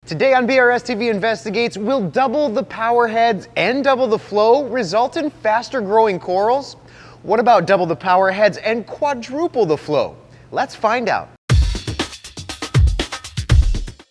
Today on BRStv Investigates, will double the power heads and double the flow result in faster growing corals? What about double the power heads and quadruple the flow? Let's find out.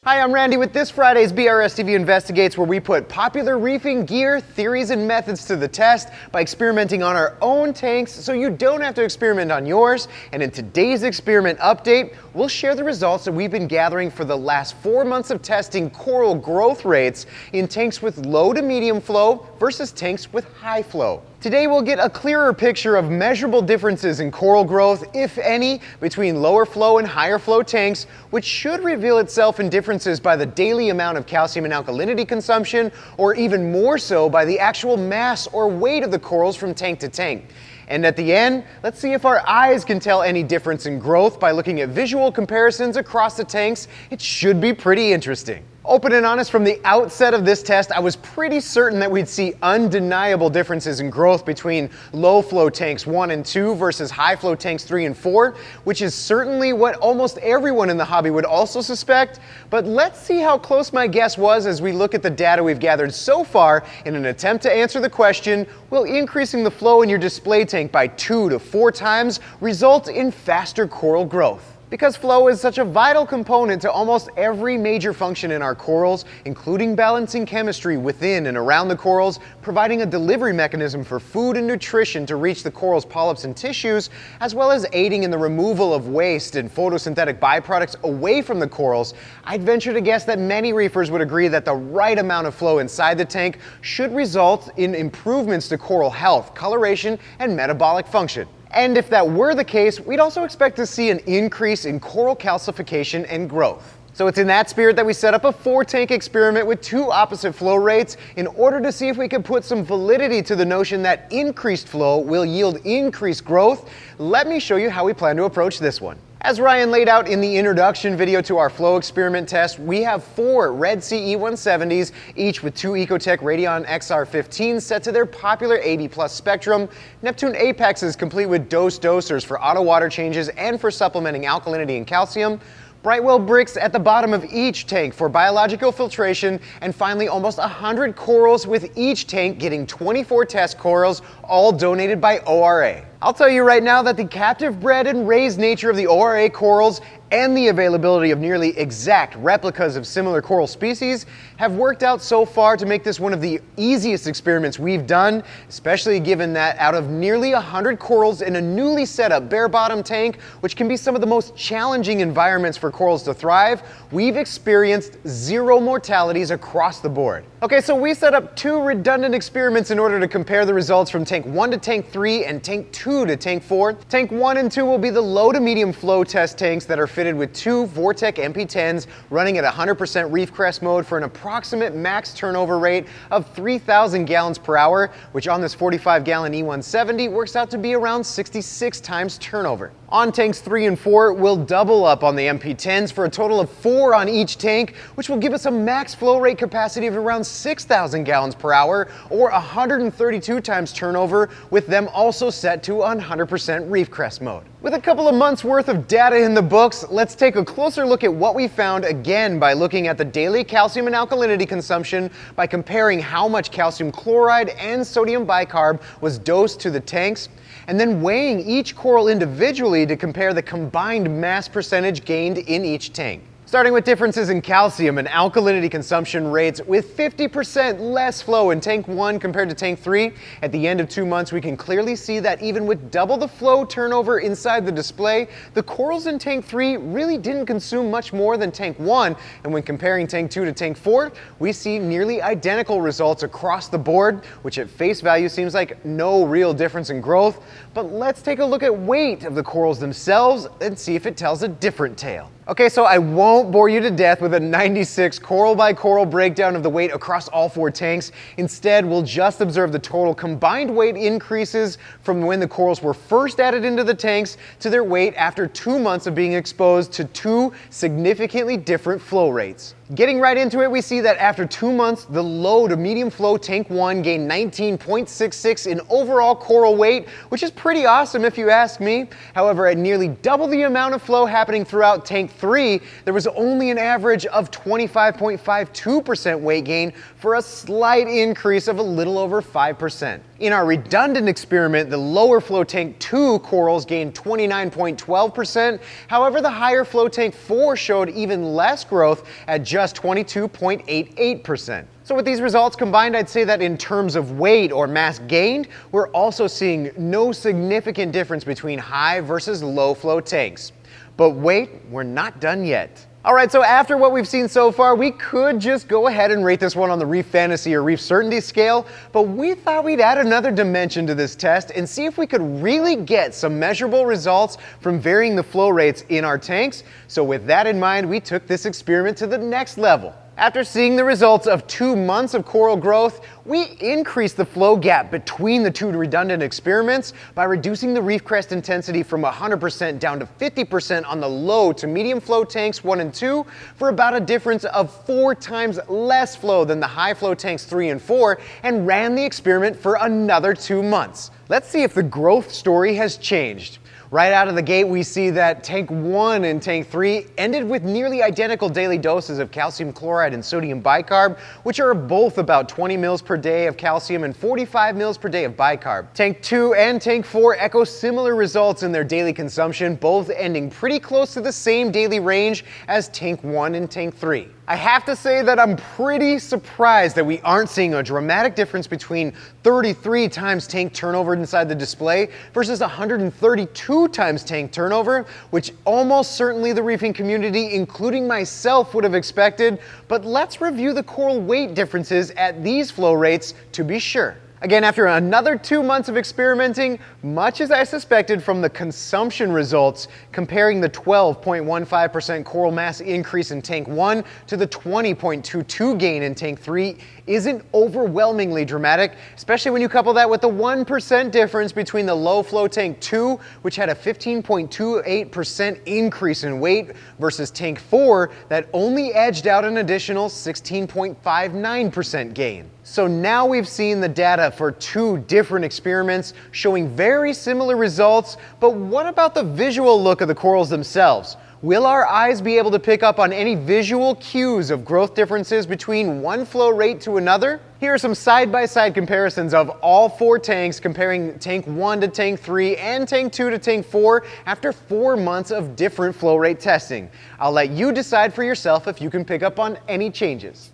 Hi, I'm Randy with this Friday's BRStv Investigates, where we put popular reefing gear, theories, and methods to the test by experimenting on our own tanks so you don't have to experiment on yours. And in today's experiment update, we'll share the results that we've been gathering for the last 4 months of testing coral growth rates in tanks with low to medium flow versus tanks with high flow. Today we'll get a clearer picture of measurable differences in coral growth, if any, between lower flow and higher flow tanks, which should reveal itself in differences by the daily amount of calcium and alkalinity consumption, or even more so by the actual mass or weight of the corals from tank to tank. And at the end, let's see if our eyes can tell any difference in growth by looking at visual comparisons across the tanks. It should be pretty interesting. Open and honest, from the outset of this test, I was pretty certain that we'd see undeniable differences in growth between low flow tanks 1 and 2 versus high flow tanks 3 and 4, which is certainly what almost everyone in the hobby would also suspect. But let's see how close my guess was as we look at the data we've gathered so far in an attempt to answer the question, will increasing the flow in your display tank by 2 to 4 times result in faster coral growth? Because flow is such a vital component to almost every major function in our corals, including balancing chemistry within and around the corals, providing a delivery mechanism for food and nutrition to reach the corals' polyps and tissues, as well as aiding in the removal of waste and photosynthetic byproducts away from the corals, I'd venture to guess that many reefers would agree that the right amount of flow inside the tank should result in improvements to coral health, coloration, and metabolic function. And if that were the case, we'd also expect to see an increase in coral calcification and growth. So it's in that spirit that we set up a 4-tank experiment with 2 opposite flow rates in order to see if we could put some validity to the notion that increased flow will yield increased growth. Let me show you how we plan to approach this one. As Ryan laid out in the introduction video to our flow experiment test, we have 4 Red Sea E170s, each with 2 Ecotech Radion XR15s set to their popular AB+ spectrum, Neptune Apexes complete with dose dosers for auto water changes and for supplementing alkalinity and calcium, Brightwell bricks at the bottom of each tank for biological filtration, and finally almost 100 corals, with each tank getting 24 test corals, all donated by ORA. I'll tell you right now that the captive bred and raised nature of the ORA corals and the availability of nearly exact replicas of similar coral species have worked out so far to make this one of the easiest experiments we've done, especially given that out of nearly 100 corals in a newly set up bare bottom tank, which can be some of the most challenging environments for corals to thrive, we've experienced 0 mortalities across the board. Okay, so we set up 2 redundant experiments in order to compare the results from tank 1 to tank 3 and tank 2 to tank 4. Tank 1 and 2 will be the low to medium flow test tanks that are fitted with 2 Vortec MP10s running at 100% reef crest mode for an approximate max turnover rate of 3,000 gallons per hour, which on this 45-gallon E170 works out to be around 66 times turnover. On tanks 3 and 4, we'll double up on the MP10s for a total of 4 on each tank, which will give us a max flow rate capacity of around 6,000 gallons per hour, or 132 times turnover, with them also set to 100% reef crest mode. With a couple of months worth of data in the books, let's take a closer look at what we found, again by looking at the daily calcium and alkalinity consumption by comparing how much calcium chloride and sodium bicarb was dosed to the tanks, and then weighing each coral individually to compare the combined mass percentage gained in each tank. Starting with differences in calcium and alkalinity consumption rates, with 50% less flow in tank 1 compared to tank 3, at the end of 2 months we can clearly see that even with double the flow turnover inside the display, the corals in tank 3 really didn't consume much more than tank 1, and when comparing tank 2 to tank 4, we see nearly identical results across the board, which at face value seems like no real difference in growth. But let's take a look at weight of the corals themselves and see if it tells a different tale. Okay, so I won't bore you to death with a 96 coral by coral breakdown of the weight across all 4 tanks. Instead, we'll just observe the total combined weight increases from when the corals were first added into the tanks to their weight after 2 months of being exposed to 2 significantly different flow rates. Getting right into it, we see that after 2 months, the low to medium flow tank 1 gained 19.66 in overall coral weight, which is pretty awesome if you ask me. However, at nearly double the amount of flow happening throughout tank 3, there was only an average of 25.52% weight gain for a slight increase of a little over 5%. In our redundant experiment, the lower flow tank 2 corals gained 29.12%. However, the higher flow tank 4 showed even less growth at just 22.88%. So with these results combined, I'd say that in terms of weight or mass gained, we're also seeing no significant difference between high versus low flow tanks. But wait, we're not done yet. Alright, so after what we've seen so far, we could just go ahead and rate this one on the Reef Fantasy or Reef Certainty scale, but we thought we'd add another dimension to this test and see if we could really get some measurable results from varying the flow rates in our tanks. So with that in mind, we took this experiment to the next level. After seeing the results of 2 months of coral growth, we increased the flow gap between the two redundant experiments by reducing the reef crest intensity from 100% down to 50% on the low to medium flow tanks 1 and 2 for about a difference of 4 times less flow than the high flow tanks 3 and 4, and ran the experiment for another 2 months. Let's see if the growth story has changed. Right out of the gate, we see that tank 1 and tank 3 ended with nearly identical daily doses of calcium chloride and sodium bicarb, which are both about 20 mils per day of calcium and 45 mils per day of bicarb. Tank 2 and tank 4 echo similar results in their daily consumption, both ending pretty close to the same daily range as tank 1 and tank 3. I have to say that I'm pretty surprised that we aren't seeing a dramatic difference between 33 times tank turnover inside the display versus 132 times tank turnover, which almost certainly the reefing community, including myself, would have expected. But let's review the coral weight differences at these flow rates to be sure. Again, after another 2 months of experimenting, much as I suspected from the consumption results, comparing the 12.15% coral mass increase in tank 1 to the 20.22 gain in tank 3 isn't overwhelmingly dramatic, especially when you couple that with the 1% difference between the low flow tank 2, which had a 15.28% increase in weight, versus tank 4 that only edged out an additional 16.59% gain. So now we've seen the data for 2 different experiments showing very similar results, but what about the visual look of the corals themselves? Will our eyes be able to pick up on any visual cues of growth differences between one flow rate to another? Here are some side-by-side comparisons of all 4 tanks, comparing tank 1 to tank 3 and tank 2 to tank 4 after 4 months of different flow rate testing. I'll let you decide for yourself if you can pick up on any changes.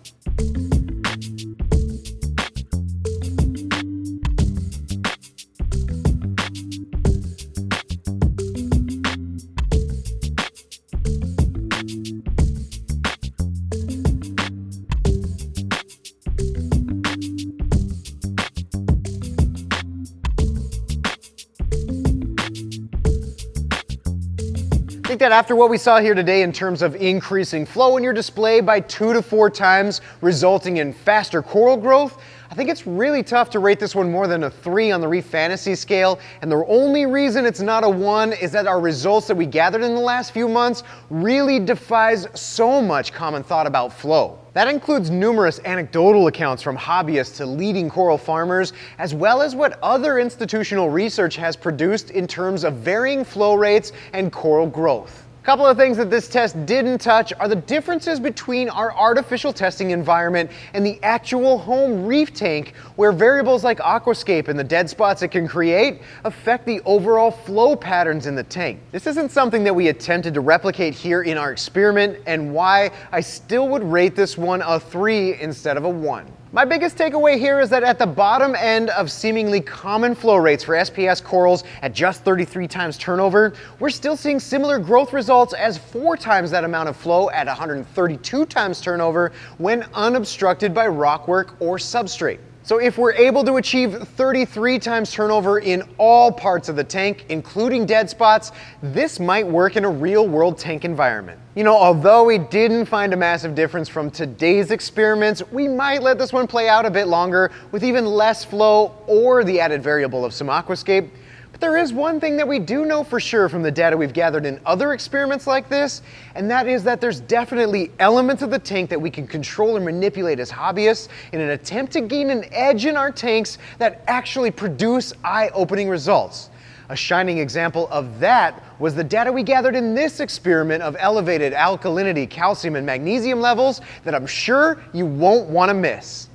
I think that after what we saw here today in terms of increasing flow in your display by 2 to 4 times, resulting in faster coral growth, I think it's really tough to rate this one more than a 3 on the Reef Fantasy scale, and the only reason it's not a 1 is that our results that we gathered in the last few months really defies so much common thought about flow. That includes numerous anecdotal accounts from hobbyists to leading coral farmers, as well as what other institutional research has produced in terms of varying flow rates and coral growth. A couple of things that this test didn't touch are the differences between our artificial testing environment and the actual home reef tank, where variables like aquascape and the dead spots it can create affect the overall flow patterns in the tank. This isn't something that we attempted to replicate here in our experiment, and why I still would rate this one a 3 instead of a 1. My biggest takeaway here is that at the bottom end of seemingly common flow rates for SPS corals at just 33 times turnover, we're still seeing similar growth results as 4 times that amount of flow at 132 times turnover when unobstructed by rockwork or substrate. So if we're able to achieve 33 times turnover in all parts of the tank, including dead spots, this might work in a real-world tank environment. You know, although we didn't find a massive difference from today's experiments, we might let this one play out a bit longer with even less flow or the added variable of some aquascape. But there is one thing that we do know for sure from the data we've gathered in other experiments like this, and that is that there's definitely elements of the tank that we can control and manipulate as hobbyists in an attempt to gain an edge in our tanks that actually produce eye-opening results. A shining example of that was the data we gathered in this experiment of elevated alkalinity, calcium, and magnesium levels that I'm sure you won't want to miss.